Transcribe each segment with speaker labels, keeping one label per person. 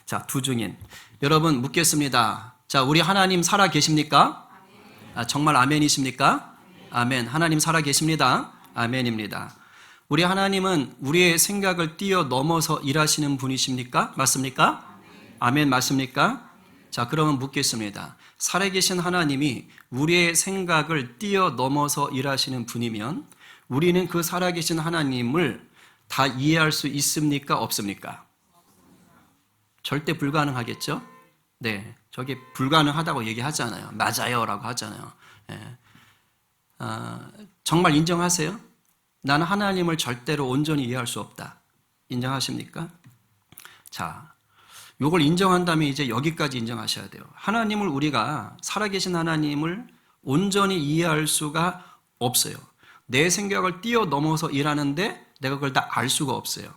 Speaker 1: 자, 두 증인. 여러분 묻겠습니다. 자, 우리 하나님 살아 계십니까? 정말 아멘이십니까? 아멘. 하나님 살아 계십니다. 아멘입니다. 우리 하나님은 우리의 생각을 뛰어넘어서 일하시는 분이십니까? 맞습니까? 아멘 맞습니까? 자, 그러면 묻겠습니다. 살아계신 하나님이 우리의 생각을 뛰어넘어서 일하시는 분이면 우리는 그 살아계신 하나님을 다 이해할 수 있습니까? 없습니까? 절대 불가능하겠죠? 네, 저게 불가능하다고 얘기하잖아요. 맞아요 라고 하잖아요. 네. 정말 인정하세요? 나는 하나님을 절대로 온전히 이해할 수 없다. 인정하십니까? 자, 요걸 인정한다면 이제 여기까지 인정하셔야 돼요. 하나님을 우리가 살아계신 하나님을 온전히 이해할 수가 없어요. 내 생각을 뛰어넘어서 일하는데 내가 그걸 다 알 수가 없어요.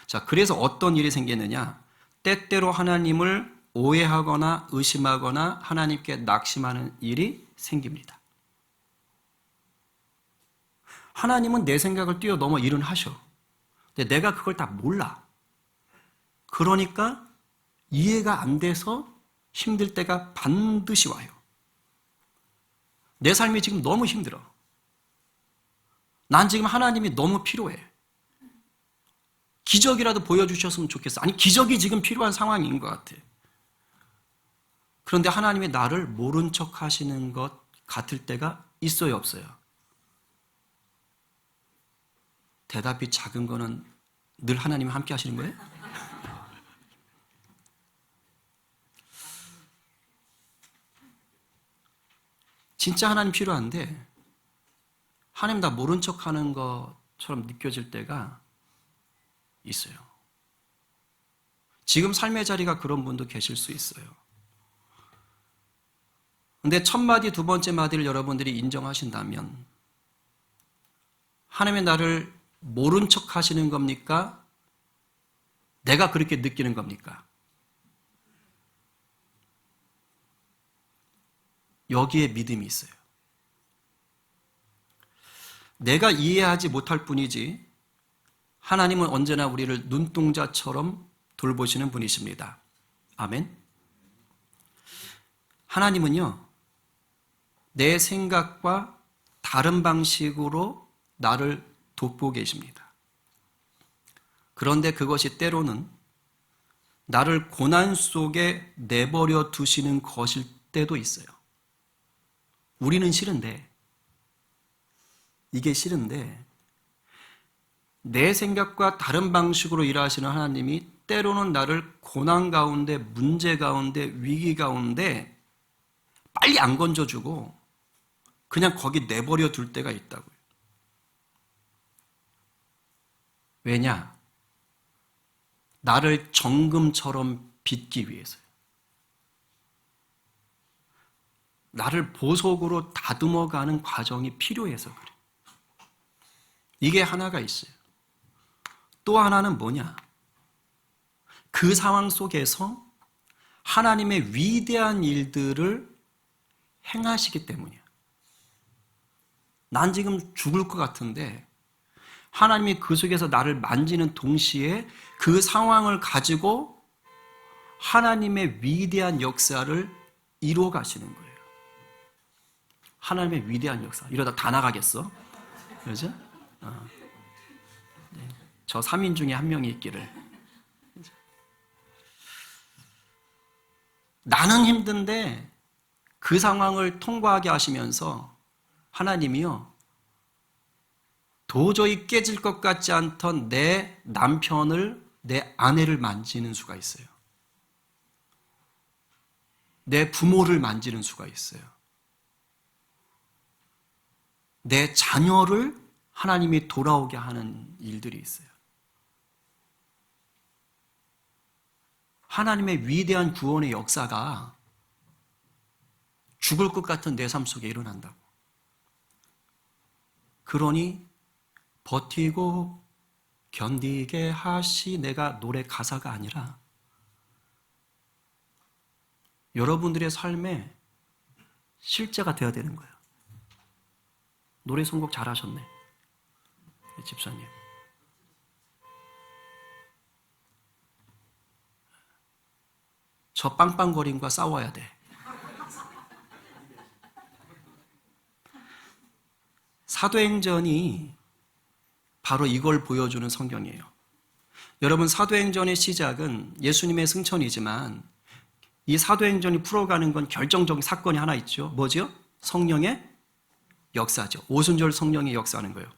Speaker 1: 자, 그래서 어떤 일이 생기느냐? 때때로 하나님을 오해하거나 의심하거나 하나님께 낙심하는 일이 생깁니다. 하나님은 내 생각을 뛰어넘어 일은 하셔. 근데 내가 그걸 다 몰라. 그러니까 이해가 안 돼서 힘들 때가 반드시 와요. 내 삶이 지금 너무 힘들어. 난 지금 하나님이 너무 필요해. 기적이라도 보여주셨으면 좋겠어. 아니, 기적이 지금 필요한 상황인 것 같아. 그런데 하나님이 나를 모른 척 하시는 것 같을 때가 있어요, 없어요? 대답이 작은 거는 늘 하나님이 함께 하시는 거예요? 진짜 하나님 필요한데 하나님 나 모른 척 하는 것처럼 느껴질 때가 있어요. 지금 삶의 자리가 그런 분도 계실 수 있어요. 근데 첫 마디, 두 번째 마디를 여러분들이 인정하신다면 하나님의 나를 모른 척 하시는 겁니까? 내가 그렇게 느끼는 겁니까? 여기에 믿음이 있어요. 내가 이해하지 못할 뿐이지 하나님은 언제나 우리를 눈동자처럼 돌보시는 분이십니다. 아멘. 하나님은요, 내 생각과 다른 방식으로 나를 돕고 계십니다. 그런데 그것이 때로는 나를 고난 속에 내버려 두시는 것일 때도 있어요. 우리는 싫은데, 이게 싫은데, 내 생각과 다른 방식으로 일하시는 하나님이 때로는 나를 고난 가운데, 문제 가운데, 위기 가운데 빨리 안 건져주고 그냥 거기 내버려 둘 때가 있다고요. 왜냐? 나를 정금처럼 빚기 위해서요. 나를 보석으로 다듬어가는 과정이 필요해서 그래요. 이게 하나가 있어요. 또 하나는 뭐냐? 그 상황 속에서 하나님의 위대한 일들을 행하시기 때문이야. 난 지금 죽을 것 같은데 하나님이 그 속에서 나를 만지는 동시에 그 상황을 가지고 하나님의 위대한 역사를 이루어 가시는 거예요. 하나님의 위대한 역사. 이러다 다 나가겠어? 그러죠? 네. 저 3인 중에 한 명이 있기를. 나는 힘든데 그 상황을 통과하게 하시면서 하나님이요, 도저히 깨질 것 같지 않던 내 남편을, 내 아내를 만지는 수가 있어요. 내 부모를 만지는 수가 있어요. 내 자녀를 하나님이 돌아오게 하는 일들이 있어요. 하나님의 위대한 구원의 역사가 죽을 것 같은 내 삶 속에 일어난다고. 그러니 버티고 견디게 하시, 내가 노래 가사가 아니라 여러분들의 삶에 실제가 되어야 되는 거예요. 노래 선곡 잘하셨네, 집사님. 저 빵빵거림과 싸워야 돼. 사도행전이 바로 이걸 보여주는 성경이에요. 여러분, 사도행전의 시작은 예수님의 승천이지만 이 사도행전이 풀어가는 건 결정적인 사건이 하나 있죠. 뭐죠? 성령의 역사죠. 오순절 성령의 역사하는 거예요.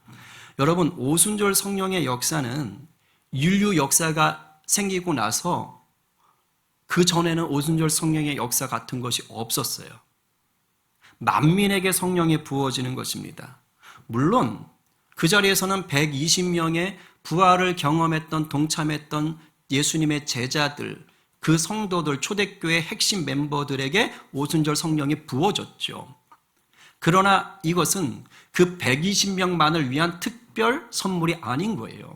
Speaker 1: 여러분, 오순절 성령의 역사는 인류 역사가 생기고 나서 그 전에는 오순절 성령의 역사 같은 것이 없었어요. 만민에게 성령이 부어지는 것입니다. 물론 그 자리에서는 120명의 부활을 경험했던 동참했던 예수님의 제자들, 그 성도들, 초대교회 핵심 멤버들에게 오순절 성령이 부어졌죠. 그러나 이것은 그 120명만을 위한 특별 선물이 아닌 거예요.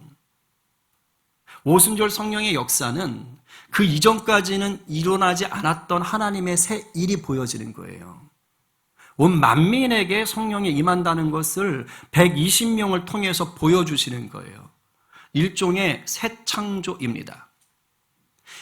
Speaker 1: 오순절 성령의 역사는 그 이전까지는 일어나지 않았던 하나님의 새 일이 보여지는 거예요. 온 만민에게 성령이 임한다는 것을 120명을 통해서 보여주시는 거예요. 일종의 새 창조입니다.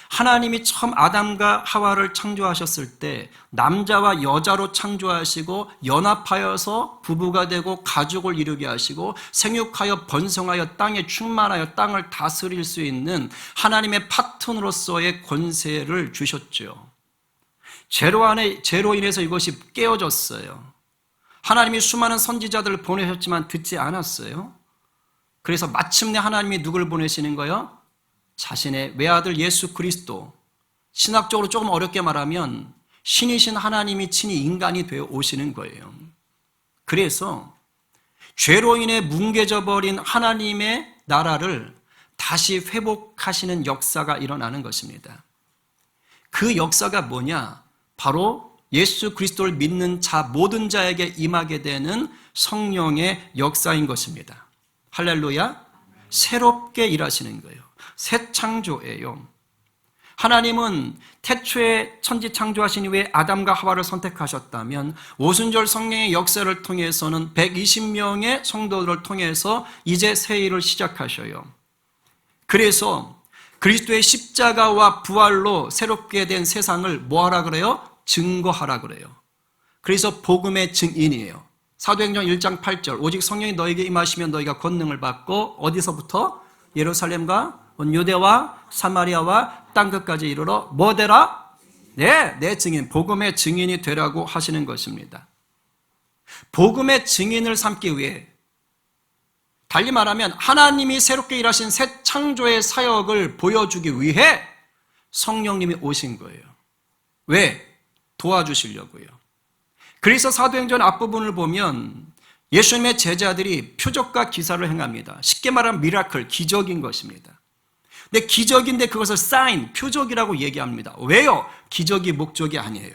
Speaker 1: 하나님이 처음 아담과 하와를 창조하셨을 때 남자와 여자로 창조하시고 연합하여서 부부가 되고 가족을 이루게 하시고 생육하여 번성하여 땅에 충만하여 땅을 다스릴 수 있는 하나님의 파트너로서의 권세를 주셨죠. 죄로 인해서 이것이 깨어졌어요. 하나님이 수많은 선지자들을 보내셨지만 듣지 않았어요. 그래서 마침내 하나님이 누굴 보내시는 거예요? 자신의 외아들 예수 그리스도, 신학적으로 조금 어렵게 말하면 신이신 하나님이 친히 인간이 되어 오시는 거예요. 그래서 죄로 인해 뭉개져 버린 하나님의 나라를 다시 회복하시는 역사가 일어나는 것입니다. 그 역사가 뭐냐? 바로 예수 그리스도를 믿는 자 모든 자에게 임하게 되는 성령의 역사인 것입니다. 할렐루야. 새롭게 일하시는 거예요. 새 창조예요. 하나님은 태초에 천지 창조하신 이후에 아담과 하와를 선택하셨다면 오순절 성령의 역사를 통해서는 120명의 성도들을 통해서 이제 새 일을 시작하셔요. 그래서 그리스도의 십자가와 부활로 새롭게 된 세상을 뭐하라 그래요? 증거하라 그래요. 그래서 복음의 증인이에요. 사도행전 1장 8절 오직 성령이 너에게 임하시면 너희가 권능을 받고 어디서부터? 예루살렘과 온 유대와 사마리아와 땅끝까지 이르러 뭐 되라? 내 증인, 복음의 증인이 되라고 하시는 것입니다. 복음의 증인을 삼기 위해, 달리 말하면 하나님이 새롭게 일하신 새 창조의 사역을 보여주기 위해 성령님이 오신 거예요. 왜? 도와주시려고요. 그래서 사도행전 앞부분을 보면 예수님의 제자들이 표적과 기사를 행합니다. 쉽게 말하면 미라클, 기적인 것입니다. 근데 기적인데 그것을 사인, 표적이라고 얘기합니다. 왜요? 기적이 목적이 아니에요.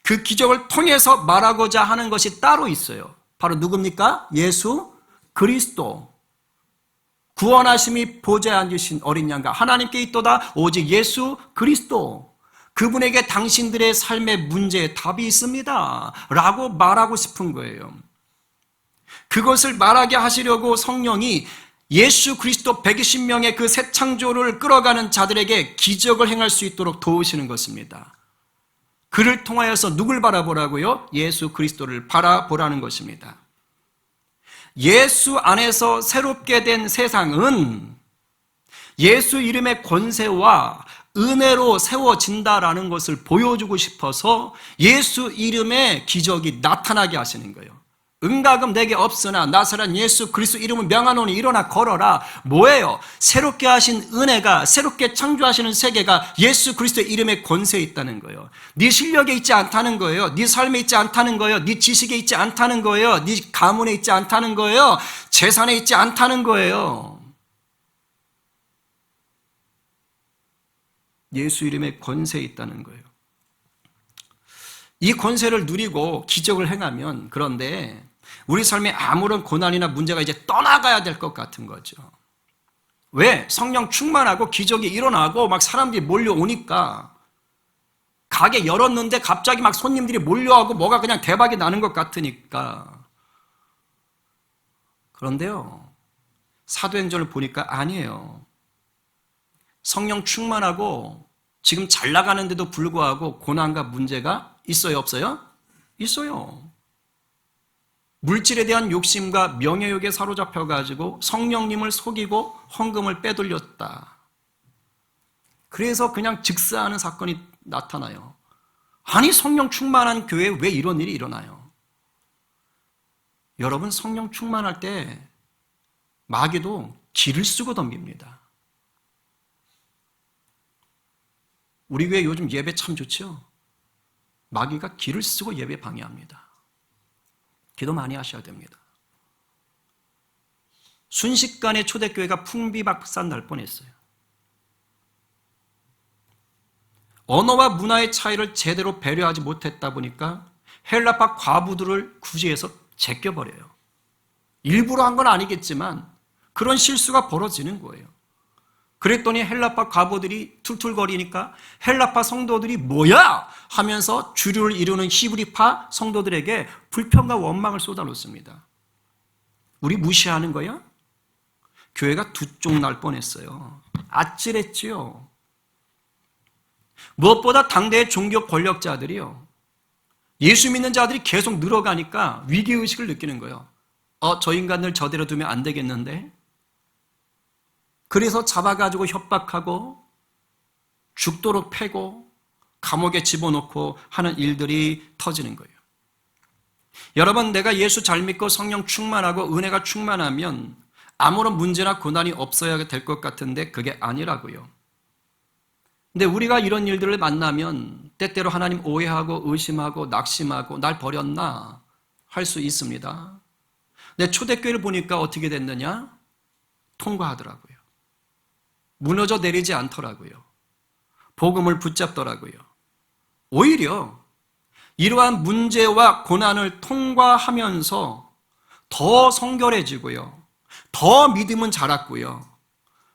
Speaker 1: 그 기적을 통해서 말하고자 하는 것이 따로 있어요. 바로 누굽니까? 예수 그리스도. 구원하심이 보좌에 앉으신 어린 양과 하나님께 있도다 오직 예수 그리스도. 그분에게 당신들의 삶의 문제에 답이 있습니다 라고 말하고 싶은 거예요. 그것을 말하게 하시려고 성령이 예수 그리스도 120명의 그 새 창조를 끌어가는 자들에게 기적을 행할 수 있도록 도우시는 것입니다. 그를 통하여서 누굴 바라보라고요? 예수 그리스도를 바라보라는 것입니다. 예수 안에서 새롭게 된 세상은 예수 이름의 권세와 은혜로 세워진다라는 것을 보여주고 싶어서 예수 이름의 기적이 나타나게 하시는 거예요. 은과금 내게 없으나 나사렛 예수 그리스도 이름을 명하노니 일어나 걸어라. 뭐예요? 새롭게 하신 은혜가, 새롭게 창조하시는 세계가 예수 그리스도의 이름의 권세에 있다는 거예요. 네 실력에 있지 않다는 거예요. 네 삶에 있지 않다는 거예요. 네 지식에 있지 않다는 거예요. 네 가문에 있지 않다는 거예요. 재산에 있지 않다는 거예요. 예수 이름의 권세에 있다는 거예요. 이 권세를 누리고 기적을 행하면, 그런데 우리 삶에 아무런 고난이나 문제가 이제 떠나가야 될 것 같은 거죠. 왜? 성령 충만하고 기적이 일어나고 막 사람들이 몰려오니까, 가게 열었는데 갑자기 막 손님들이 몰려오고 뭐가 그냥 대박이 나는 것 같으니까. 그런데요, 사도행전을 보니까 아니에요. 성령 충만하고 지금 잘 나가는데도 불구하고 고난과 문제가 있어요, 없어요? 있어요. 물질에 대한 욕심과 명예욕에 사로잡혀가지고 성령님을 속이고 헌금을 빼돌렸다. 그래서 그냥 즉사하는 사건이 나타나요. 아니, 성령 충만한 교회에 왜 이런 일이 일어나요? 여러분, 성령 충만할 때 마귀도 기를 쓰고 덤빕니다. 우리 교회 요즘 예배 참 좋죠? 마귀가 기를 쓰고 예배 방해합니다. 기도 많이 하셔야 됩니다. 순식간에 초대교회가 풍비박산 날 뻔했어요. 언어와 문화의 차이를 제대로 배려하지 못했다 보니까 헬라파 과부들을 구제해서 제껴버려요. 일부러 한 건 아니겠지만 그런 실수가 벌어지는 거예요. 그랬더니 헬라파 과부들이 툴툴거리니까 헬라파 성도들이 뭐야 하면서 주류를 이루는 히브리파 성도들에게 불평과 원망을 쏟아놓습니다. 우리 무시하는 거야? 교회가 두 쪽 날 뻔했어요. 아찔했지요. 무엇보다 당대의 종교 권력자들이요, 예수 믿는 자들이 계속 늘어가니까 위기의식을 느끼는 거예요. 저 인간들 저대로 두면 안 되겠는데? 그래서 잡아가지고 협박하고 죽도록 패고 감옥에 집어넣고 하는 일들이 터지는 거예요. 여러분, 내가 예수 잘 믿고 성령 충만하고 은혜가 충만하면 아무런 문제나 고난이 없어야 될 것 같은데 그게 아니라고요. 근데 우리가 이런 일들을 만나면 때때로 하나님 오해하고 의심하고 낙심하고 날 버렸나 할 수 있습니다. 근데 초대교회를 보니까 어떻게 됐느냐? 통과하더라고요. 무너져 내리지 않더라고요. 복음을 붙잡더라고요. 오히려 이러한 문제와 고난을 통과하면서 더 성결해지고요, 더 믿음은 자랐고요,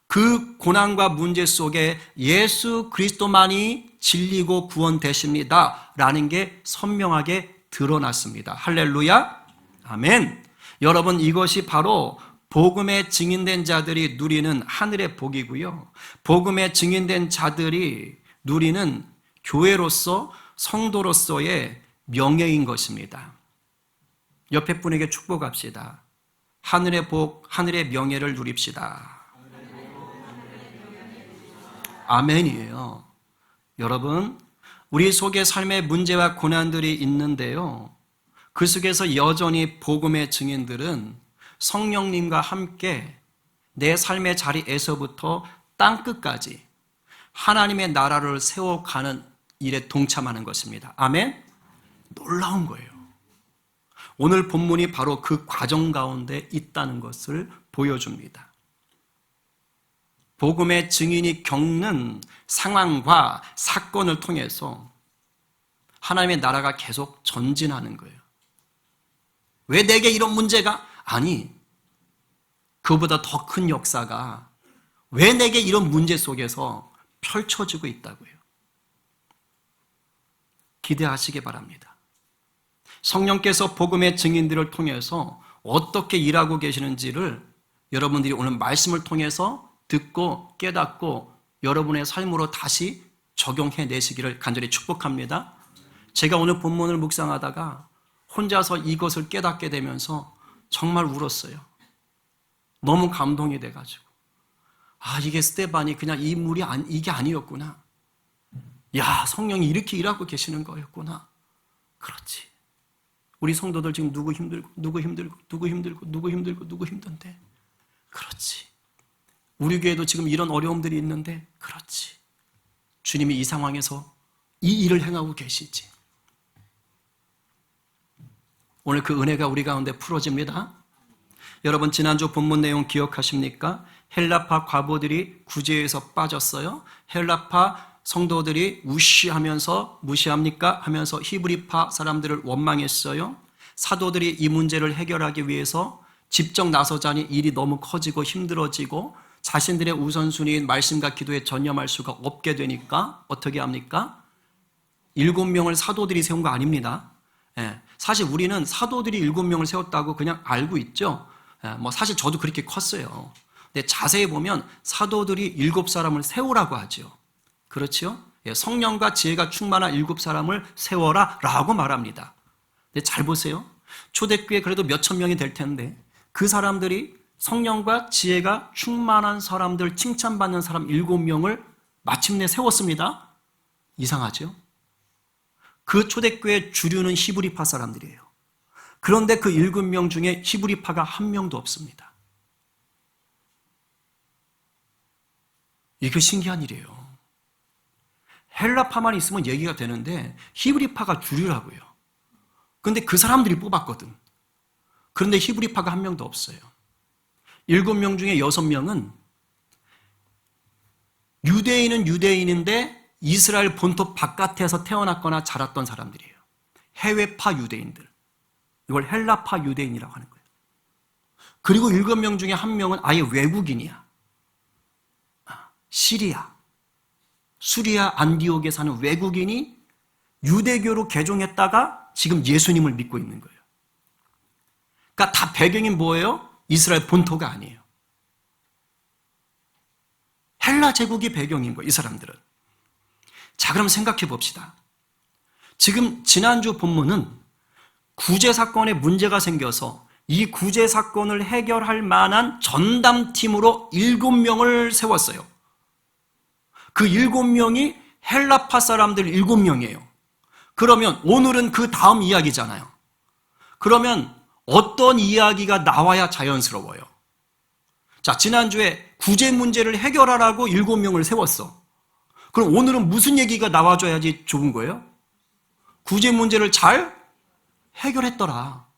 Speaker 1: 그 고난과 문제 속에 예수 그리스도만이 진리고 구원 되십니다 라는 게 선명하게 드러났습니다. 할렐루야, 아멘. 여러분, 이것이 바로 복음에 증인된 자들이 누리는 하늘의 복이고요, 복음에 증인된 자들이 누리는 교회로서 성도로서의 명예인 것입니다. 옆에 분에게 축복합시다. 하늘의 복, 하늘의 명예를 누립시다. 아멘이에요. 여러분, 우리 속에 삶의 문제와 고난들이 있는데요, 그 속에서 여전히 복음의 증인들은 성령님과 함께 내 삶의 자리에서부터 땅끝까지 하나님의 나라를 세워가는 일에 동참하는 것입니다. 아멘? 놀라운 거예요. 오늘 본문이 바로 그 과정 가운데 있다는 것을 보여줍니다. 복음의 증인이 겪는 상황과 사건을 통해서 하나님의 나라가 계속 전진하는 거예요. 왜 내게 이런 문제가? 아니, 그보다 더 큰 역사가 왜 내게 이런 문제 속에서 펼쳐지고 있다고요. 기대하시기 바랍니다. 성령께서 복음의 증인들을 통해서 어떻게 일하고 계시는지를 여러분들이 오늘 말씀을 통해서 듣고 깨닫고 여러분의 삶으로 다시 적용해 내시기를 간절히 축복합니다. 제가 오늘 본문을 묵상하다가 혼자서 이것을 깨닫게 되면서 정말 울었어요. 너무 감동이 돼가지고, 이게 스테반이 그냥 인물이 이게 아니었구나. 야, 성령이 이렇게 일하고 계시는 거였구나. 그렇지. 우리 성도들 지금 누구 힘든데. 그렇지. 우리 교회도 지금 이런 어려움들이 있는데, 그렇지. 주님이 이 상황에서 이 일을 행하고 계시지. 오늘 그 은혜가 우리 가운데 풀어집니다. 여러분, 지난주 본문 내용 기억하십니까? 헬라파 과부들이 구제에서 빠졌어요. 헬라파 성도들이 무시합니까? 하면서 히브리파 사람들을 원망했어요. 사도들이 이 문제를 해결하기 위해서 직접 나서자니 일이 너무 커지고 힘들어지고 자신들의 우선순위인 말씀과 기도에 전념할 수가 없게 되니까 어떻게 합니까? 7명을 사도들이 세운 거 아닙니다. 사실 우리는 사도들이 7명을 세웠다고 그냥 알고 있죠. 사실 저도 그렇게 컸어요. 근데 자세히 보면 사도들이 7사람을 세우라고 하죠. 그렇죠? 성령과 지혜가 충만한 7사람을 세워라 라고 말합니다. 근데 잘 보세요. 초대교회 그래도 몇천 명이 될 텐데 그 사람들이 성령과 지혜가 충만한 사람들, 칭찬받는 사람 7명을 마침내 세웠습니다. 이상하죠? 그 초대교회 주류는 히브리파 사람들이에요. 그런데 그 7명 중에 히브리파가 한 명도 없습니다. 이게 신기한 일이에요. 헬라파만 있으면 얘기가 되는데 히브리파가 주류라고요. 그런데 그 사람들이 뽑았거든. 그런데 히브리파가 한 명도 없어요. 7명 중에 6명은 유대인은 유대인인데 이스라엘 본토 바깥에서 태어났거나 자랐던 사람들이에요. 해외파 유대인들. 이걸 헬라파 유대인이라고 하는 거예요. 그리고 7명 중에 1명은 아예 외국인이야. 시리아, 수리아 안디옥에 사는 외국인이 유대교로 개종했다가 지금 예수님을 믿고 있는 거예요. 그러니까 다 배경이 뭐예요? 이스라엘 본토가 아니에요. 헬라 제국이 배경인 거예요, 이 사람들은. 자, 그럼 생각해 봅시다. 지금 지난주 본문은 구제 사건에 문제가 생겨서 이 구제 사건을 해결할 만한 전담팀으로 7명을 세웠어요. 그 7명이 헬라파 사람들 7명이에요. 그러면 오늘은 그 다음 이야기잖아요. 그러면 어떤 이야기가 나와야 자연스러워요? 자, 지난주에 구제 문제를 해결하라고 7명을 세웠어. 그럼 오늘은 무슨 얘기가 나와줘야지 좋은 거예요? 구제 문제를 잘 해결했더라.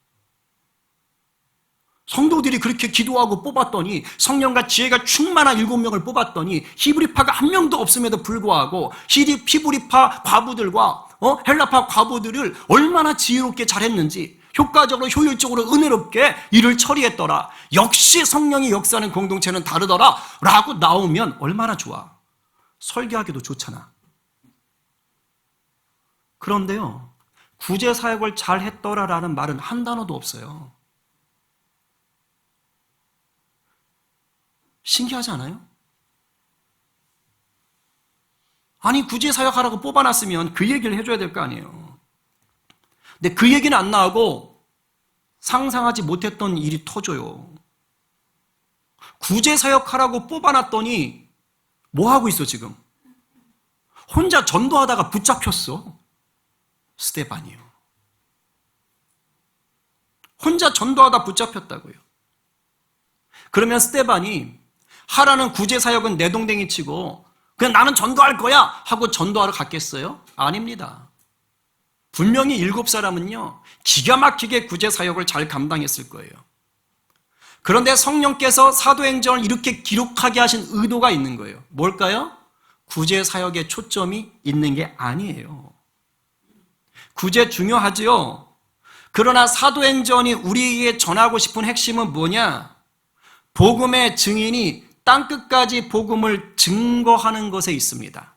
Speaker 1: 성도들이 그렇게 기도하고 뽑았더니 성령과 지혜가 충만한 7명을 뽑았더니 히브리파가 한 명도 없음에도 불구하고 히브리파 과부들과 헬라파 과부들을 얼마나 지혜롭게 잘했는지 효과적으로 효율적으로 은혜롭게 일을 처리했더라. 역시 성령이 역사하는 공동체는 다르더라 라고 나오면 얼마나 좋아. 설교하기도 좋잖아. 그런데요, 구제 사역을 잘 했더라라는 말은 한 단어도 없어요. 신기하지 않아요? 아니, 구제 사역하라고 뽑아놨으면 그 얘기를 해줘야 될 거 아니에요. 근데 그 얘기는 안 나오고 상상하지 못했던 일이 터져요. 구제 사역하라고 뽑아놨더니 뭐 하고 있어 지금? 혼자 전도하다가 붙잡혔어. 스데반이요. 혼자 전도하다 붙잡혔다고요. 그러면 스데반이 하라는 구제 사역은 내동댕이 치고 그냥 나는 전도할 거야 하고 전도하러 갔겠어요? 아닙니다. 분명히 7사람은요 기가 막히게 구제 사역을 잘 감당했을 거예요. 그런데 성령께서 사도행전을 이렇게 기록하게 하신 의도가 있는 거예요. 뭘까요? 구제 사역에 초점이 있는 게 아니에요. 구제 중요하지요. 그러나 사도행전이 우리에게 전하고 싶은 핵심은 뭐냐? 복음의 증인이 땅끝까지 복음을 증거하는 것에 있습니다.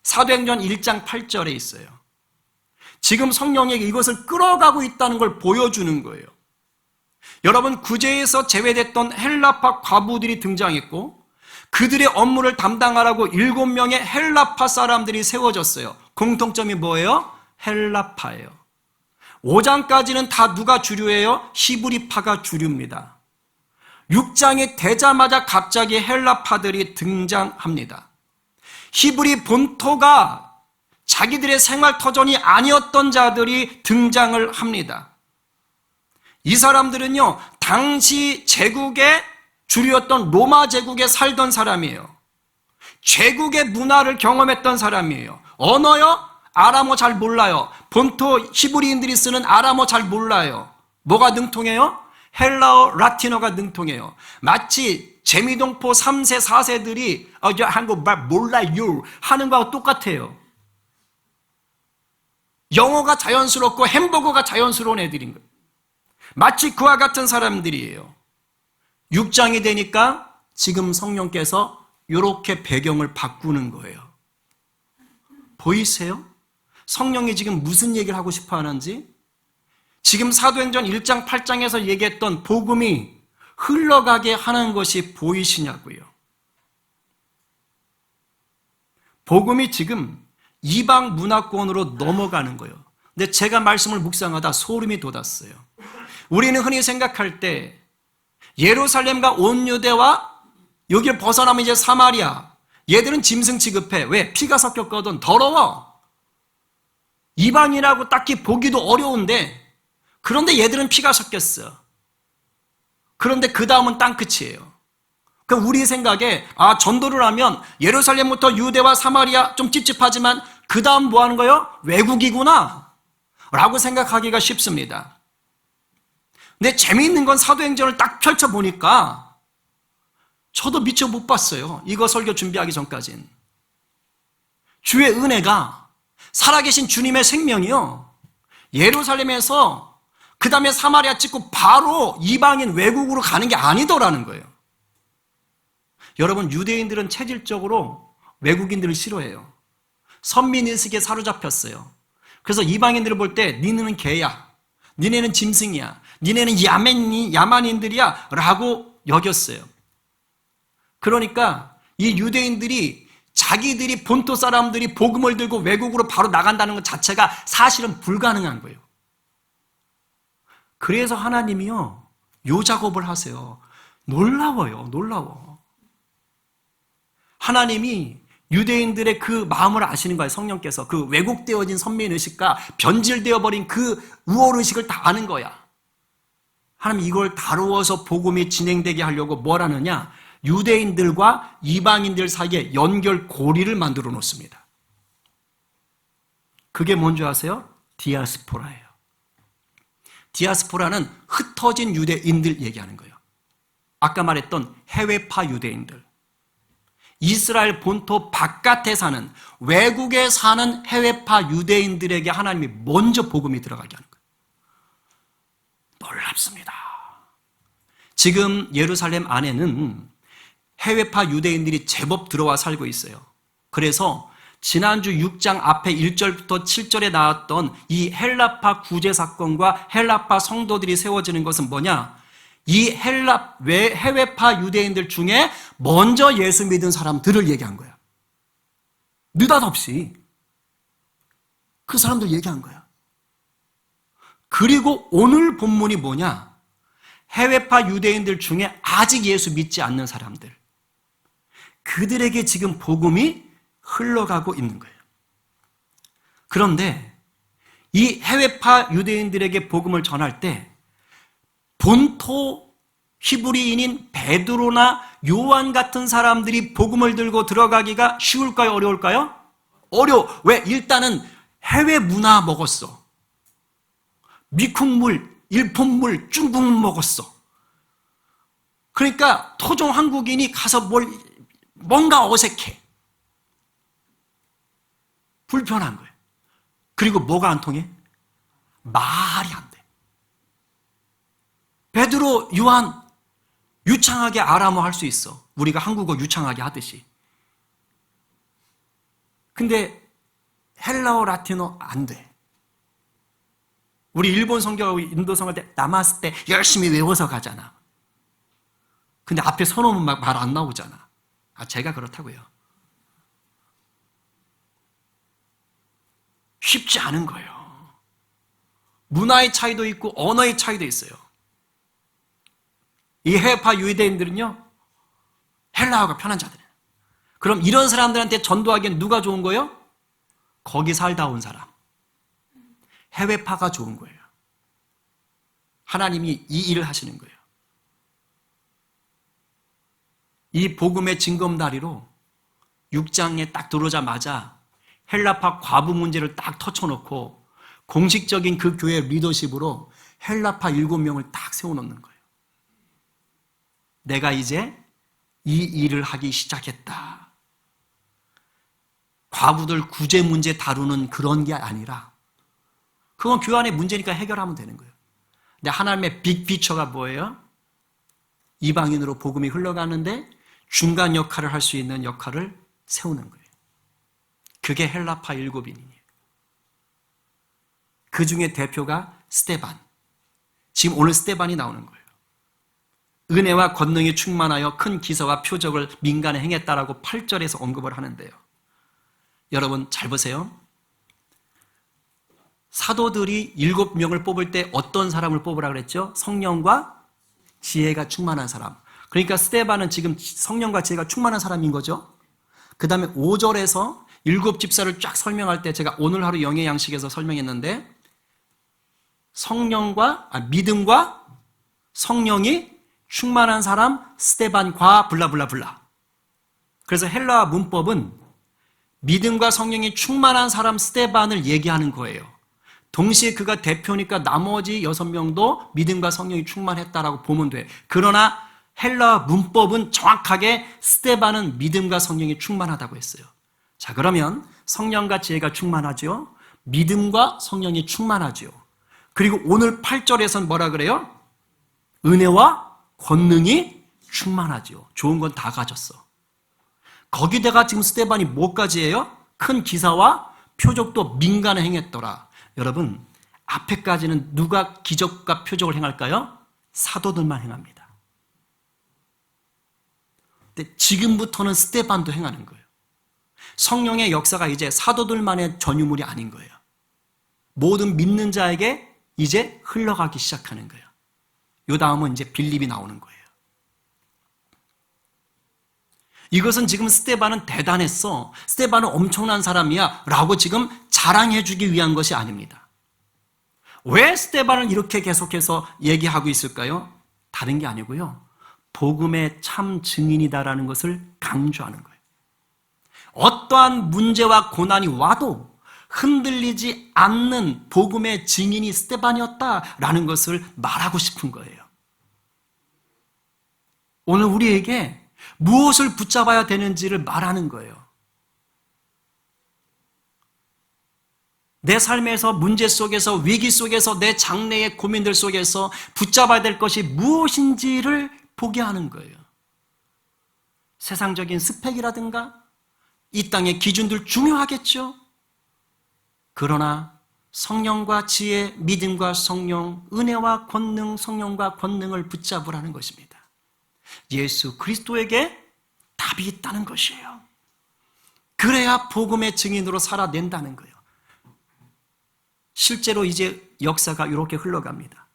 Speaker 1: 사도행전 1장 8절에 있어요. 지금 성령에게 이것을 끌어가고 있다는 걸 보여주는 거예요. 여러분, 구제에서 제외됐던 헬라파 과부들이 등장했고 그들의 업무를 담당하라고 7명의 헬라파 사람들이 세워졌어요. 공통점이 뭐예요? 헬라파예요. 5장까지는 다 누가 주류예요? 히브리파가 주류입니다. 6장이 되자마자 갑자기 헬라파들이 등장합니다. 히브리 본토가 자기들의 생활터전이 아니었던 자들이 등장을 합니다. 이 사람들은요, 당시 제국의 주류였던 로마 제국에 살던 사람이에요. 제국의 문화를 경험했던 사람이에요. 언어요? 아람어 잘 몰라요. 본토 히브리인들이 쓰는 아람어 잘 몰라요. 뭐가 능통해요? 헬라어, 라틴어가 능통해요. 마치 재미동포 3세, 4세들이 저 한국 말 몰라요 하는 거하고 똑같아요. 영어가 자연스럽고 햄버거가 자연스러운 애들인 거예요. 마치 그와 같은 사람들이에요. 6장이 되니까 지금 성령께서 이렇게 배경을 바꾸는 거예요. 보이세요? 성령이 지금 무슨 얘기를 하고 싶어 하는지? 지금 사도행전 1장 8장에서 얘기했던 복음이 흘러가게 하는 것이 보이시냐고요. 복음이 지금 이방 문화권으로 넘어가는 거예요. 근데 제가 말씀을 묵상하다 소름이 돋았어요. 우리는 흔히 생각할 때 예루살렘과 온 유대와 여기를 벗어나면 이제 사마리아, 얘들은 짐승 취급해. 왜? 피가 섞였거든. 더러워. 이방이라고 딱히 보기도 어려운데, 그런데 얘들은 피가 섞였어. 그런데 그 다음은 땅끝이에요. 그러니까 우리 생각에 전도를 하면 예루살렘부터 유대와 사마리아 좀 찝찝하지만 그 다음 뭐 하는 거예요? 외국이구나 라고 생각하기가 쉽습니다. 근데 재미있는 건 사도행전을 딱 펼쳐보니까 저도 미처 못 봤어요. 이거 설교 준비하기 전까진. 주의 은혜가, 살아계신 주님의 생명이요, 예루살렘에서 그 다음에 사마리아 찍고 바로 이방인 외국으로 가는 게 아니더라는 거예요. 여러분, 유대인들은 체질적으로 외국인들을 싫어해요. 선민의식에 사로잡혔어요. 그래서 이방인들을 볼 때 니네는 개야, 니네는 짐승이야, 니네는 야만인들이야 라고 여겼어요. 그러니까 이 유대인들이 자기들이 본토 사람들이 복음을 들고 외국으로 바로 나간다는 것 자체가 사실은 불가능한 거예요. 그래서 하나님이요, 요 작업을 하세요. 놀라워요. 놀라워. 하나님이 유대인들의 그 마음을 아시는 거예요. 성령께서 그 왜곡되어진 선민의식과 변질되어 버린 그 우월의식을 다 아는 거야. 하나님 이걸 다루어서 복음이 진행되게 하려고 뭘 하느냐? 유대인들과 이방인들 사이에 연결고리를 만들어 놓습니다. 그게 뭔지 아세요? 디아스포라예요. 디아스포라는 흩어진 유대인들 얘기하는 거예요. 아까 말했던 해외파 유대인들, 이스라엘 본토 바깥에 사는, 외국에 사는 해외파 유대인들에게 하나님이 먼저 복음이 들어가게 하는 거예요. 놀랍습니다. 지금 예루살렘 안에는 해외파 유대인들이 제법 들어와 살고 있어요. 그래서 지난주 6장 앞에 1절부터 7절에 나왔던 이 헬라파 구제 사건과 헬라파 성도들이 세워지는 것은 뭐냐? 이 해외파 유대인들 중에 먼저 예수 믿은 사람들을 얘기한 거야. 느닷없이 그 사람들 얘기한 거야. 그리고 오늘 본문이 뭐냐? 해외파 유대인들 중에 아직 예수 믿지 않는 사람들, 그들에게 지금 복음이 흘러가고 있는 거예요. 그런데 이 해외파 유대인들에게 복음을 전할 때 본토 히브리인인 베드로나 요한 같은 사람들이 복음을 들고 들어가기가 쉬울까요? 어려울까요? 어려워. 왜? 일단은 해외 문화 먹었어. 미국물, 일본물, 중국물 먹었어. 그러니까 토종 한국인이 가서 뭔가 어색해. 불편한 거예요. 그리고 뭐가 안 통해? 말이 안 돼. 베드로, 요한 유창하게 아람어 할 수 있어. 우리가 한국어 유창하게 하듯이. 근데 헬라어, 라틴어 안 돼. 우리 일본 성경하고 인도 성경 할 때 나마스테 열심히 외워서 가잖아. 근데 앞에 서놓으면 말 안 나오잖아. 제가 그렇다고요. 쉽지 않은 거예요. 문화의 차이도 있고 언어의 차이도 있어요. 이 해외파 유대인들은요, 헬라어가 편한 자들이에요. 그럼 이런 사람들한테 전도하기엔 누가 좋은 거예요? 거기 살다 온 사람. 해외파가 좋은 거예요. 하나님이 이 일을 하시는 거예요. 이 복음의 징검다리로 6장에 딱 들어오자마자 헬라파 과부 문제를 딱 터쳐놓고 공식적인 그 교회 리더십으로 헬라파 7명을 딱 세워놓는 거예요. 내가 이제 이 일을 하기 시작했다. 과부들 구제 문제 다루는 그런 게 아니라 그건 교회 안의 문제니까 해결하면 되는 거예요. 근데 하나님의 빅피처가 뭐예요? 이방인으로 복음이 흘러가는데 중간 역할을 할 수 있는 역할을 세우는 거예요. 그게 헬라파 7인이에요. 그 중에 대표가 스데반. 지금 오늘 스데반이 나오는 거예요. 은혜와 권능이 충만하여 큰 기사와 표적을 민간에 행했다라고 8절에서 언급을 하는데요. 여러분 잘 보세요. 사도들이 7명을 뽑을 때 어떤 사람을 뽑으라 그랬죠? 성령과 지혜가 충만한 사람. 그러니까 스데반은 지금 성령과 지혜가 충만한 사람인 거죠. 그 다음에 5절에서 7집사를 쫙 설명할 때 제가 오늘 하루 영의 양식에서 설명했는데 믿음과 성령이 충만한 사람 스데반과 블라블라블라. 그래서 헬라어 문법은 믿음과 성령이 충만한 사람 스데반을 얘기하는 거예요. 동시에 그가 대표니까 나머지 6명도 믿음과 성령이 충만했다라고 보면 돼. 그러나 헬라어 문법은 정확하게 스데반은 믿음과 성령이 충만하다고 했어요. 자, 그러면 성령과 지혜가 충만하죠. 믿음과 성령이 충만하죠. 그리고 오늘 8절에서는 뭐라 그래요? 은혜와 권능이 충만하죠. 좋은 건 다 가졌어. 거기다가 지금 스데반이 뭐까지 해요? 큰 기사와 표적도 민간에 행했더라. 여러분, 앞에까지는 누가 기적과 표적을 행할까요? 사도들만 행합니다. 근데 지금부터는 스데반도 행하는 거예요. 성령의 역사가 이제 사도들만의 전유물이 아닌 거예요. 모든 믿는 자에게 이제 흘러가기 시작하는 거예요. 이 다음은 이제 빌립이 나오는 거예요. 이것은 지금 스데반은 대단했어. 스데반은 엄청난 사람이야. 라고 지금 자랑해주기 위한 것이 아닙니다. 왜 스데반을 이렇게 계속해서 얘기하고 있을까요? 다른 게 아니고요. 복음의 참 증인이다라는 것을 강조하는 거예요. 어떠한 문제와 고난이 와도 흔들리지 않는 복음의 증인이 스데반이었다라는 것을 말하고 싶은 거예요. 오늘 우리에게 무엇을 붙잡아야 되는지를 말하는 거예요. 내 삶에서 문제 속에서 위기 속에서 내 장래의 고민들 속에서 붙잡아야 될 것이 무엇인지를 보게 하는 거예요. 세상적인 스펙이라든가 이 땅의 기준들 중요하겠죠. 그러나 성령과 지혜, 믿음과 성령, 은혜와 권능, 성령과 권능을 붙잡으라는 것입니다. 예수 그리스도에게 답이 있다는 것이에요. 그래야 복음의 증인으로 살아낸다는 거예요. 실제로 이제 역사가 이렇게 흘러갑니다.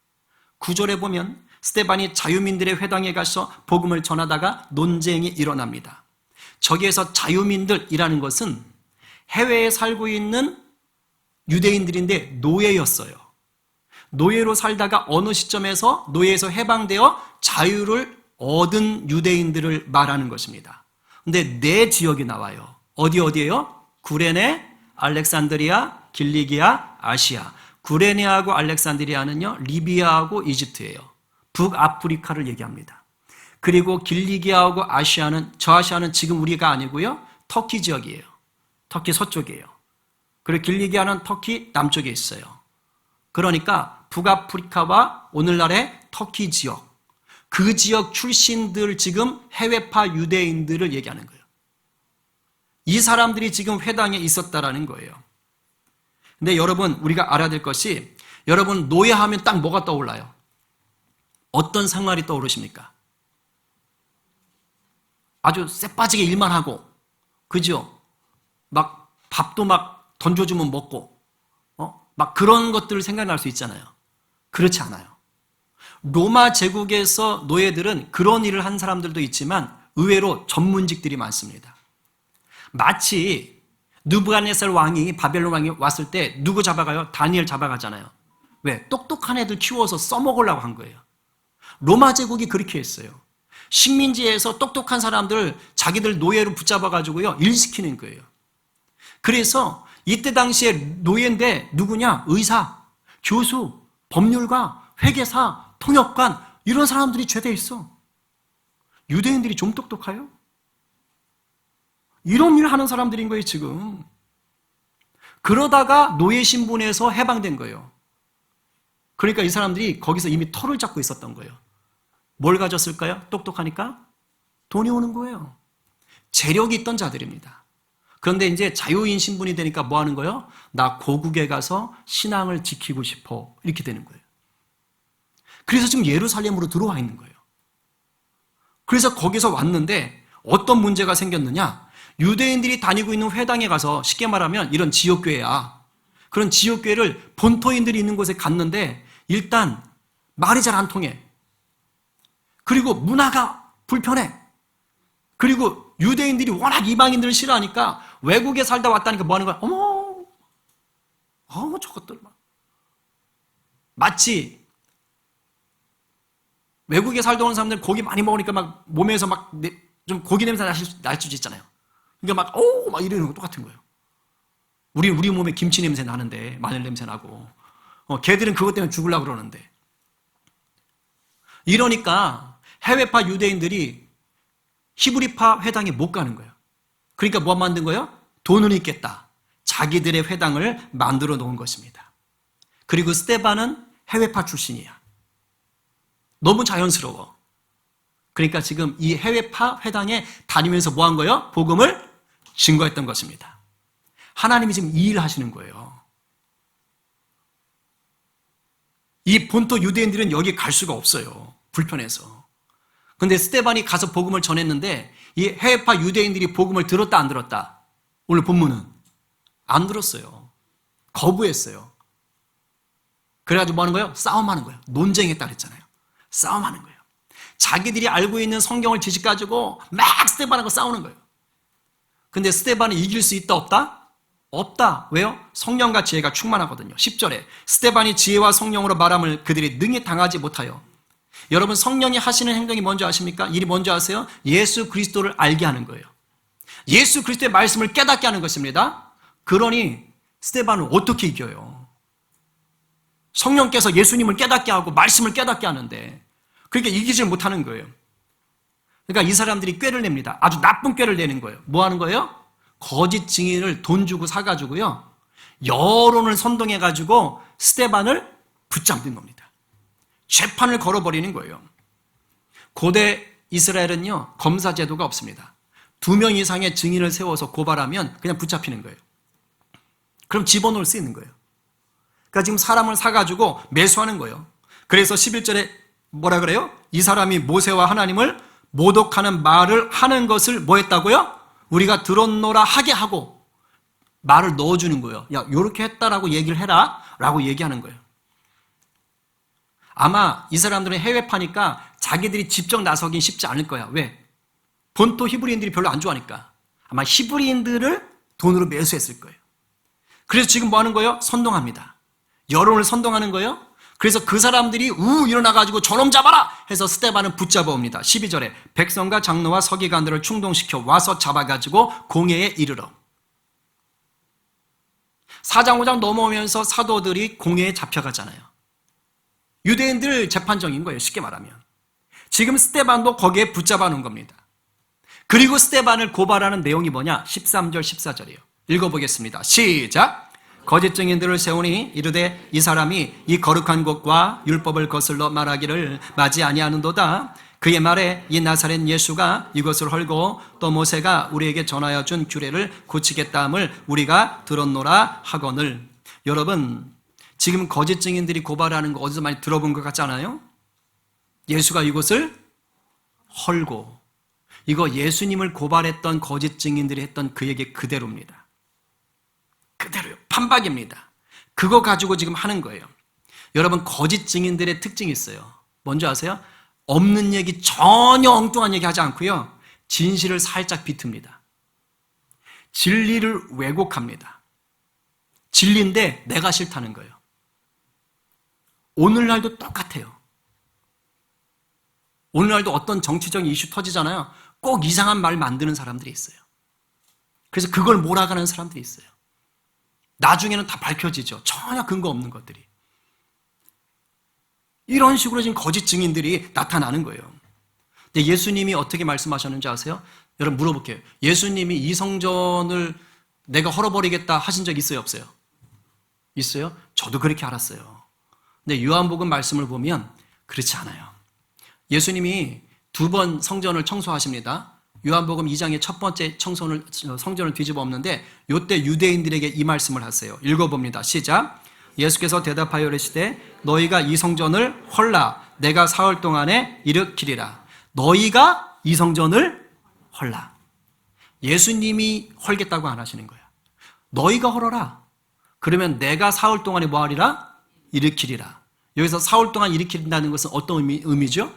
Speaker 1: 9절에 보면 스데반이 자유민들의 회당에 가서 복음을 전하다가 논쟁이 일어납니다. 저기에서 자유민들이라는 것은 해외에 살고 있는 유대인들인데 노예였어요. 노예로 살다가 어느 시점에서 노예에서 해방되어 자유를 얻은 유대인들을 말하는 것입니다. 근데 네 지역이 나와요. 어디예요? 구레네, 알렉산드리아, 길리기아, 아시아. 구레네하고 알렉산드리아는요, 리비아하고 이집트예요. 북아프리카를 얘기합니다. 그리고 길리기아하고 아시아는 지금 우리가 아니고요, 터키 지역이에요. 터키 서쪽이에요. 그리고 길리기아는 터키 남쪽에 있어요. 그러니까 북아프리카와 오늘날의 터키 지역, 그 지역 출신들 지금 해외파 유대인들을 얘기하는 거예요. 이 사람들이 지금 회당에 있었다라는 거예요. 근데 여러분, 우리가 알아야 될 것이, 여러분 노예하면 딱 뭐가 떠올라요? 어떤 생활이 떠오르십니까? 아주 쎄빠지게 일만 하고, 그죠? 막 밥도 막 던져주면 먹고, 막 그런 것들을 생각날 수 있잖아요. 그렇지 않아요. 로마 제국에서 노예들은 그런 일을 한 사람들도 있지만 의외로 전문직들이 많습니다. 마치 느부갓네살 왕이, 바벨론 왕이 왔을 때 누구 잡아가요? 다니엘 잡아가잖아요. 왜? 똑똑한 애들 키워서 써먹으려고 한 거예요. 로마 제국이 그렇게 했어요. 식민지에서 똑똑한 사람들 자기들 노예로 붙잡아가지고요, 일시키는 거예요. 그래서 이때 당시에 노예인데 누구냐? 의사, 교수, 법률가, 회계사, 통역관, 이런 사람들이 죄돼 있어. 유대인들이 좀 똑똑해요? 이런 일 하는 사람들인 거예요, 지금. 그러다가 노예 신분에서 해방된 거예요. 그러니까 이 사람들이 거기서 이미 털을 잡고 있었던 거예요. 뭘 가졌을까요? 똑똑하니까 돈이 오는 거예요. 재력이 있던 자들입니다. 그런데 이제 자유인 신분이 되니까 뭐 하는 거예요? 나 고국에 가서 신앙을 지키고 싶어. 이렇게 되는 거예요. 그래서 지금 예루살렘으로 들어와 있는 거예요. 그래서 거기서 왔는데 어떤 문제가 생겼느냐? 유대인들이 다니고 있는 회당에 가서 쉽게 말하면 이런 지역교회야. 그런 지역교회를 본토인들이 있는 곳에 갔는데 일단 말이 잘 안 통해. 그리고 문화가 불편해. 그리고 유대인들이 워낙 이방인들을 싫어하니까 외국에 살다 왔다니까 뭐 하는 거야? 어머 저것들 막. 마치 외국에 살다 오는 사람들 고기 많이 먹으니까 막 몸에서 막 좀 고기 냄새 날 수도 있잖아요. 그러니까 막 이러는 거 똑같은 거예요. 우리 몸에 김치 냄새 나는데, 마늘 냄새 나고, 걔들은 그것 때문에 죽으려고 그러는데. 이러니까 해외파 유대인들이 히브리파 회당에 못 가는 거예요. 그러니까 뭐 만든 거예요? 돈은 있겠다. 자기들의 회당을 만들어 놓은 것입니다. 그리고 스데반은 해외파 출신이야. 너무 자연스러워. 그러니까 지금 이 해외파 회당에 다니면서 뭐 한 거예요? 복음을 증거했던 것입니다. 하나님이 지금 이 일을 하시는 거예요. 이 본토 유대인들은 여기 갈 수가 없어요. 불편해서. 근데 스데반이 가서 복음을 전했는데 이 해외파 유대인들이 복음을 들었다 안 들었다? 오늘 본문은 안 들었어요. 거부했어요. 그래가지고 뭐 하는 거예요? 싸움하는 거예요. 논쟁했다 그랬잖아요. 싸움하는 거예요. 자기들이 알고 있는 성경을 지식 가지고 막 스데반하고 싸우는 거예요. 근데 스데반은 이길 수 있다 없다? 없다. 왜요? 성령과 지혜가 충만하거든요. 10절에 스데반이 지혜와 성령으로 말함을 그들이 능히 당하지 못하여. 여러분 성령이 하시는 행동이 뭔지 아십니까? 일이 뭔지 아세요? 예수 그리스도를 알게 하는 거예요. 예수 그리스도의 말씀을 깨닫게 하는 것입니다. 그러니 스데반을 어떻게 이겨요? 성령께서 예수님을 깨닫게 하고 말씀을 깨닫게 하는데 그러니까 이기질 못하는 거예요. 그러니까 이 사람들이 꾀를 냅니다. 아주 나쁜 꾀를 내는 거예요. 뭐 하는 거예요? 거짓 증인을 돈 주고 사가지고요. 여론을 선동해가지고 스데반을 붙잡는 겁니다. 재판을 걸어버리는 거예요. 고대 이스라엘은요, 검사 제도가 없습니다. 2명 이상의 증인을 세워서 고발하면 그냥 붙잡히는 거예요. 그럼 집어넣을 수 있는 거예요. 그러니까 지금 사람을 사가지고 매수하는 거예요. 그래서 11절에 뭐라 그래요? 이 사람이 모세와 하나님을 모독하는 말을 하는 것을 뭐 했다고요? 우리가 들었노라 하게 하고 말을 넣어주는 거예요. 야, 요렇게 했다라고 얘기를 해라 라고 얘기하는 거예요. 아마 이 사람들은 해외파니까 자기들이 직접 나서긴 쉽지 않을 거야. 왜? 본토 히브리인들이 별로 안 좋아하니까. 아마 히브리인들을 돈으로 매수했을 거예요. 그래서 지금 뭐 하는 거예요? 선동합니다. 여론을 선동하는 거예요. 그래서 그 사람들이 일어나가지고 저놈 잡아라 해서 스데반을 붙잡아 옵니다. 12절에 백성과 장로와 서기관들을 충동시켜 와서 잡아가지고 공회에 이르러. 4장 5장 넘어오면서 사도들이 공회에 잡혀가잖아요. 유대인들 재판정인 거예요. 쉽게 말하면. 지금 스데반도 거기에 붙잡아 놓은 겁니다. 그리고 스데반을 고발하는 내용이 뭐냐? 13절 14절이에요. 읽어보겠습니다. 시작. 거짓 증인들을 세우니 이르되 이 사람이 이 거룩한 곳과 율법을 거슬러 말하기를 맞이 아니하는도다. 그의 말에 이 나사렛 예수가 이것을 헐고 또 모세가 우리에게 전하여 준 규례를 고치겠다 함을 우리가 들었노라 하거늘. 여러분 지금 거짓 증인들이 고발하는 거 어디서 많이 들어본 것 같지 않아요? 예수가 이것을 헐고, 이거 예수님을 고발했던 거짓 증인들이 했던 그 얘기 그대로입니다. 그대로요. 판박입니다. 그거 가지고 지금 하는 거예요. 여러분 거짓 증인들의 특징이 있어요. 뭔지 아세요? 없는 얘기, 전혀 엉뚱한 얘기 하지 않고요. 진실을 살짝 비틉니다. 진리를 왜곡합니다. 진리인데 내가 싫다는 거예요. 오늘날도 똑같아요. 오늘날도 어떤 정치적인 이슈 터지잖아요. 꼭 이상한 말 만드는 사람들이 있어요. 그래서 그걸 몰아가는 사람들이 있어요. 나중에는 다 밝혀지죠. 전혀 근거 없는 것들이. 이런 식으로 지금 거짓 증인들이 나타나는 거예요. 근데 예수님이 어떻게 말씀하셨는지 아세요? 여러분 물어볼게요. 예수님이 이 성전을 내가 헐어버리겠다 하신 적 있어요? 없어요? 있어요? 저도 그렇게 알았어요. 근데 요한복음 말씀을 보면 그렇지 않아요. 예수님이 2번 성전을 청소하십니다. 요한복음 2장의 첫 번째 성전을 뒤집어 엎는데 이때 유대인들에게 이 말씀을 하세요. 읽어봅니다. 시작. 예수께서 대답하여 이르시되 너희가 이 성전을 헐라 내가 사흘 동안에 일으키리라. 너희가 이 성전을 헐라. 예수님이 헐겠다고 안 하시는 거야. 너희가 헐어라. 그러면 내가 사흘 동안에 뭐 하리라? 일으키리라. 여기서 사흘 동안 일으킨다는 것은 어떤 의미죠?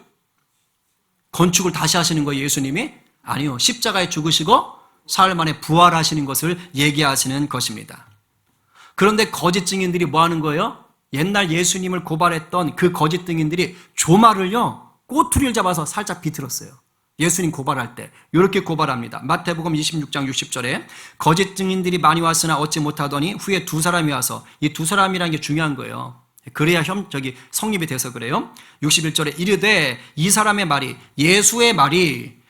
Speaker 1: 건축을 다시 하시는 거예요, 예수님이? 아니요. 십자가에 죽으시고 사흘 만에 부활하시는 것을 얘기하시는 것입니다. 그런데 거짓 증인들이 뭐 하는 거예요? 옛날 예수님을 고발했던 그 거짓 증인들이 조말을요, 꼬투리를 잡아서 살짝 비틀었어요. 예수님 고발할 때 이렇게 고발합니다. 마태복음 26장 60절에 거짓 증인들이 많이 왔으나 얻지 못하더니 후에 두 사람이 와서, 이 두 사람이라는 게 중요한 거예요. 그래야 성립이 돼서 그래요. 61절에 이르되 이 사람의 말이, 예수의 말이,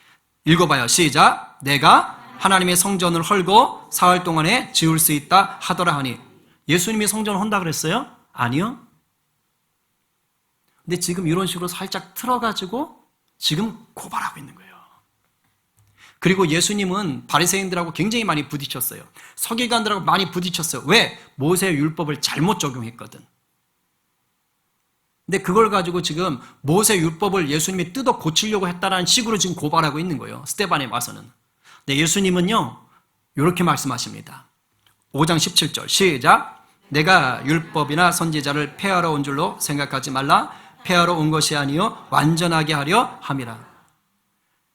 Speaker 1: 읽어봐요. 시작. 내가 하나님의 성전을 헐고 사흘 동안에 지을 수 있다 하더라 하니. 예수님이 성전을 헌다 그랬어요? 아니요. 근데 지금 이런 식으로 살짝 틀어가지고 지금 고발하고 있는 거예요. 그리고 예수님은 바리새인들하고 굉장히 많이 부딪혔어요. 서기관들하고 많이 부딪혔어요. 왜? 모세의 율법을 잘못 적용했거든. 근데 그걸 가지고 지금 모세 율법을 예수님이 뜯어 고치려고 했다는 식으로 지금 고발하고 있는 거예요. 스데반에 와서는. 근데 예수님은요, 이렇게 말씀하십니다. 5장 17절 시작. 내가 율법이나 선지자를 폐하러 온 줄로 생각하지 말라. 폐하러 온 것이 아니요 완전하게 하려 함이라.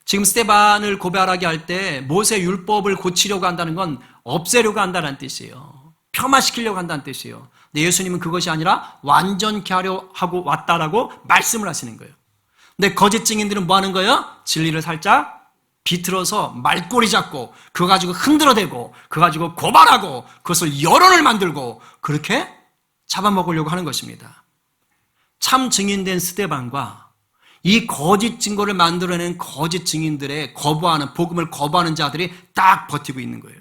Speaker 1: 지금 스데반을 고발하게 할 때 모세 율법을 고치려고 한다는 건 없애려고 한다는 뜻이에요. 폄하시키려고 한다는 뜻이에요. 근데 예수님은 그것이 아니라 완전케 하려 하고 왔다라고 말씀을 하시는 거예요. 근데 거짓 증인들은 뭐 하는 거예요? 진리를 살짝 비틀어서 말꼬리 잡고 그거 가지고 흔들어대고 그거 가지고 고발하고 그것을 여론을 만들고 그렇게 잡아먹으려고 하는 것입니다. 참 증인된 스데반과 이 거짓 증거를 만들어낸 거짓 증인들의 거부하는, 복음을 거부하는 자들이 딱 버티고 있는 거예요.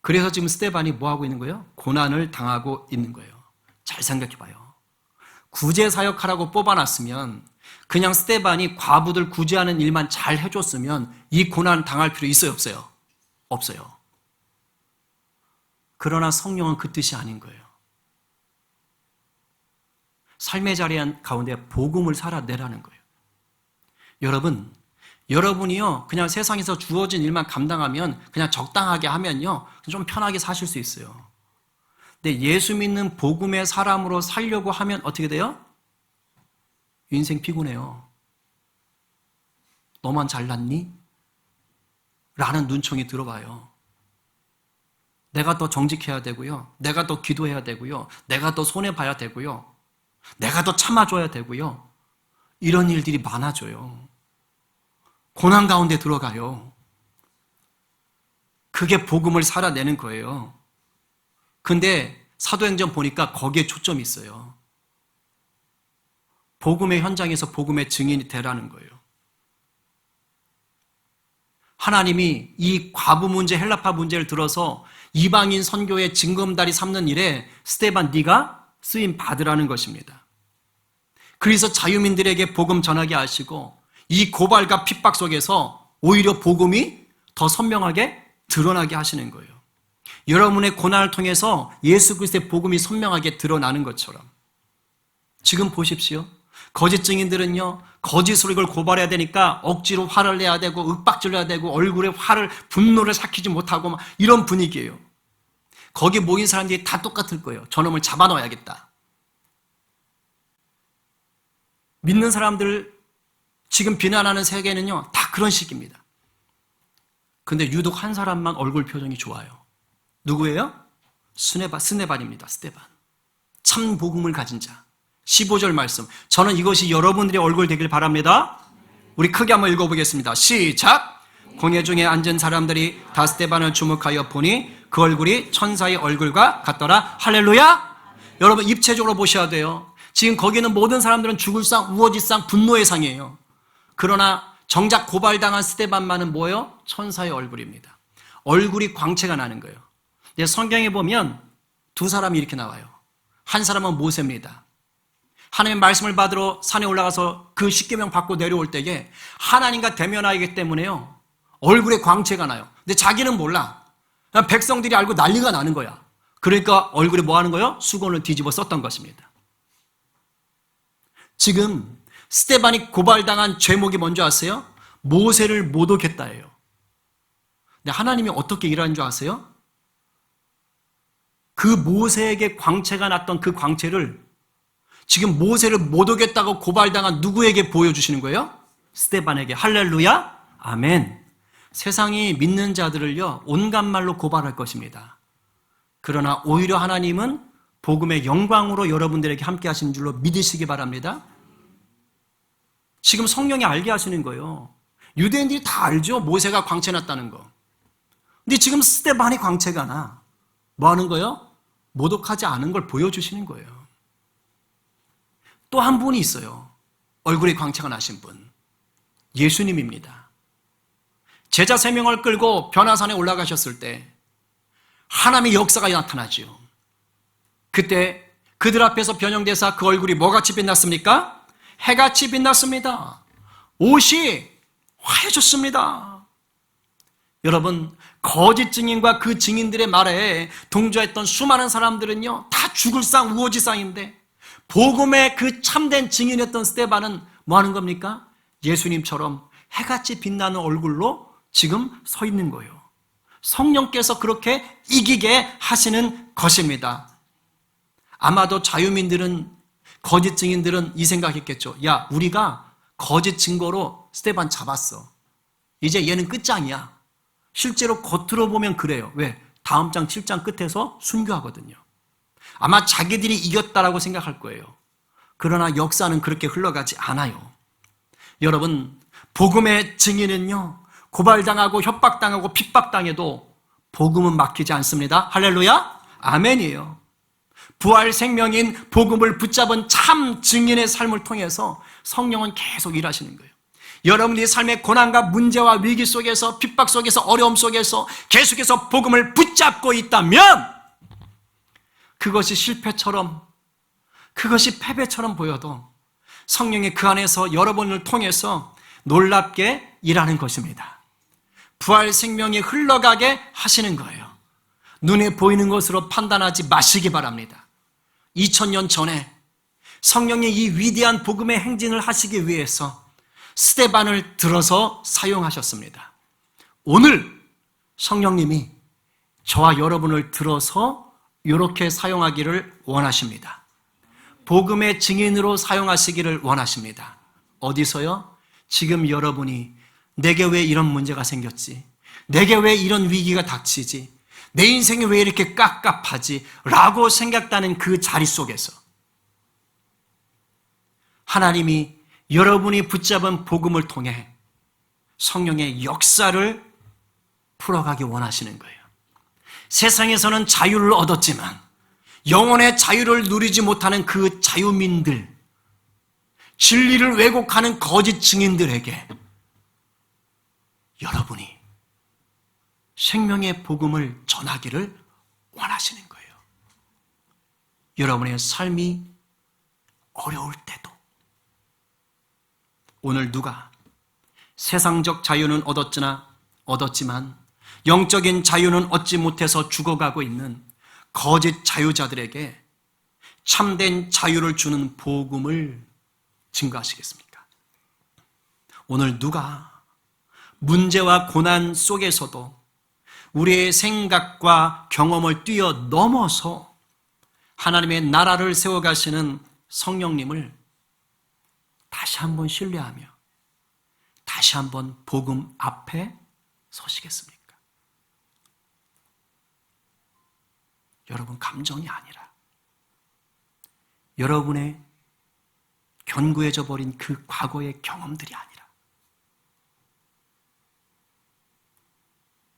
Speaker 1: 그래서 지금 스데반이 뭐 하고 있는 거예요? 고난을 당하고 있는 거예요. 잘 생각해 봐요. 구제 사역하라고 뽑아놨으면, 그냥 스데반이 과부들 구제하는 일만 잘 해줬으면 이 고난 당할 필요 있어요, 없어요? 없어요. 그러나 성령은 그 뜻이 아닌 거예요. 삶의 자리 가운데 복음을 살아내라는 거예요. 여러분이요, 그냥 세상에서 주어진 일만 감당하면, 그냥 적당하게 하면요, 좀 편하게 사실 수 있어요. 근데 예수 믿는 복음의 사람으로 살려고 하면 어떻게 돼요? 인생 피곤해요. 너만 잘났니? 라는 눈총이 들어와요. 내가 더 정직해야 되고요. 내가 더 기도해야 되고요. 내가 더 손해봐야 되고요. 내가 더 참아줘야 되고요. 이런 일들이 많아져요. 고난 가운데 들어가요. 그게 복음을 살아내는 거예요. 근데 사도행전 보니까 거기에 초점이 있어요. 복음의 현장에서 복음의 증인이 되라는 거예요. 하나님이 이 과부 문제, 헬라파 문제를 들어서 이방인 선교의 징검다리 삼는 일에 스데반 네가 쓰임 받으라는 것입니다. 그래서 자유민들에게 복음 전하게 하시고 이 고발과 핍박 속에서 오히려 복음이 더 선명하게 드러나게 하시는 거예요. 여러분의 고난을 통해서 예수 그리스도의 복음이 선명하게 드러나는 것처럼. 지금 보십시오. 거짓 증인들은요, 거짓으로 이걸 고발해야 되니까 억지로 화를 내야 되고 윽박질러야 되고 얼굴에 분노를 삭히지 못하고 막 이런 분위기예요. 거기 모인 사람들이 다 똑같을 거예요. 저놈을 잡아넣어야겠다. 믿는 사람들 지금 비난하는 세계는요, 다 그런 식입니다. 근데 유독 한 사람만 얼굴 표정이 좋아요. 누구예요? 스데반입니다. 스데반. 참 복음을 가진 자. 15절 말씀. 저는 이것이 여러분들의 얼굴 되길 바랍니다. 우리 크게 한번 읽어보겠습니다. 시작! 공회 중에 앉은 사람들이 다 스데반을 주목하여 보니 그 얼굴이 천사의 얼굴과 같더라. 할렐루야! 여러분 입체적으로 보셔야 돼요. 지금 거기는 모든 사람들은 죽을 상, 우거지 상, 분노의 상이에요. 그러나 정작 고발당한 스데반만은 뭐예요? 천사의 얼굴입니다. 얼굴이 광채가 나는 거예요. 근데 성경에 보면 두 사람이 이렇게 나와요. 한 사람은 모세입니다. 하나님의 말씀을 받으러 산에 올라가서 그 십계명 받고 내려올 때에 하나님과 대면하기 때문에요, 얼굴에 광채가 나요. 근데 자기는 몰라. 백성들이 알고 난리가 나는 거야. 그러니까 얼굴에 뭐 하는 거예요? 수건을 뒤집어 썼던 것입니다. 지금 스데반이 고발당한 죄목이 뭔지 아세요? 모세를 못 오겠다예요. 근데 하나님이 어떻게 일하는 줄 아세요? 그 모세에게 광채가 났던 그 광채를 지금 모세를 못 오겠다고 고발당한 누구에게 보여주시는 거예요? 스데반에게. 할렐루야? 아멘. 세상이 믿는 자들을요, 온갖 말로 고발할 것입니다. 그러나 오히려 하나님은 복음의 영광으로 여러분들에게 함께 하시는 줄로 믿으시기 바랍니다. 지금 성령이 알게 하시는 거예요. 유대인들이 다 알죠? 모세가 광채 났다는 거. 근데 지금 스데반이 광채가 나. 뭐 하는 거예요? 모독하지 않은 걸 보여주시는 거예요. 또 한 분이 있어요. 얼굴에 광채가 나신 분. 예수님입니다. 제자 3명을 끌고 변화산에 올라가셨을 때 하나님의 역사가 나타나죠. 그때 그들 앞에서 변형돼서 그 얼굴이 뭐같이 빛났습니까? 해같이 빛났습니다. 옷이 화해졌습니다. 여러분, 거짓 증인과 그 증인들의 말에 동조했던 수많은 사람들은요, 다 죽을 상 우거지상인데 복음의 그 참된 증인이었던 스데반은 뭐 하는 겁니까? 예수님처럼 해같이 빛나는 얼굴로 지금 서 있는 거예요. 성령께서 그렇게 이기게 하시는 것입니다. 아마도 자유민들은, 거짓 증인들은 이 생각했겠죠. 야, 우리가 거짓 증거로 스데반 잡았어. 이제 얘는 끝장이야. 실제로 겉으로 보면 그래요. 왜? 다음 장 7장 끝에서 순교하거든요. 아마 자기들이 이겼다라고 생각할 거예요. 그러나 역사는 그렇게 흘러가지 않아요. 여러분, 복음의 증인은요, 고발당하고 협박당하고 핍박당해도 복음은 막히지 않습니다. 할렐루야? 아멘이에요. 부활 생명인 복음을 붙잡은 참 증인의 삶을 통해서 성령은 계속 일하시는 거예요. 여러분의 삶의 고난과 문제와 위기 속에서, 핍박 속에서, 어려움 속에서 계속해서 복음을 붙잡고 있다면 그것이 실패처럼, 그것이 패배처럼 보여도 성령이 그 안에서 여러분을 통해서 놀랍게 일하는 것입니다. 부활 생명이 흘러가게 하시는 거예요. 눈에 보이는 것으로 판단하지 마시기 바랍니다. 2000년 전에 성령이 이 위대한 복음의 행진을 하시기 위해서 스데반을 들어서 사용하셨습니다. 오늘 성령님이 저와 여러분을 들어서 이렇게 사용하기를 원하십니다. 복음의 증인으로 사용하시기를 원하십니다. 어디서요? 지금 여러분이 내게 왜 이런 문제가 생겼지? 내게 왜 이런 위기가 닥치지? 내 인생이 왜 이렇게 깝깝하지? 라고 생각하는 그 자리 속에서 하나님이 여러분이 붙잡은 복음을 통해 성령의 역사를 풀어가기 원하시는 거예요. 세상에서는 자유를 얻었지만 영혼의 자유를 누리지 못하는 그 자유민들, 진리를 왜곡하는 거짓 증인들에게 여러분이 생명의 복음을 전하기를 원하시는 거예요. 여러분의 삶이 어려울 때도 오늘 누가 세상적 자유는 얻었지만 영적인 자유는 얻지 못해서 죽어가고 있는 거짓 자유자들에게 참된 자유를 주는 복음을 증거하시겠습니까? 오늘 누가 문제와 고난 속에서도 우리의 생각과 경험을 뛰어넘어서 하나님의 나라를 세워가시는 성령님을 다시 한번 신뢰하며 다시 한번 복음 앞에 서시겠습니까? 여러분 감정이 아니라 여러분의 견고해져 버린 그 과거의 경험들이 아니라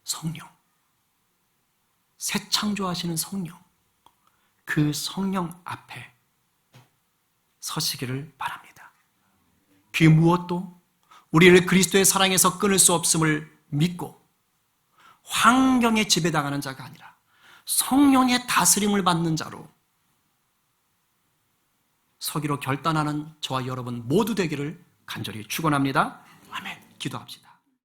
Speaker 1: 성령, 새 창조하시는 성령, 그 성령 앞에 서시기를 바랍니다. 그 무엇도 우리를 그리스도의 사랑에서 끊을 수 없음을 믿고 환경에 지배당하는 자가 아니라 성령의 다스림을 받는 자로 서기로 결단하는 저와 여러분 모두 되기를 간절히 축원합니다. 아멘. 기도합시다.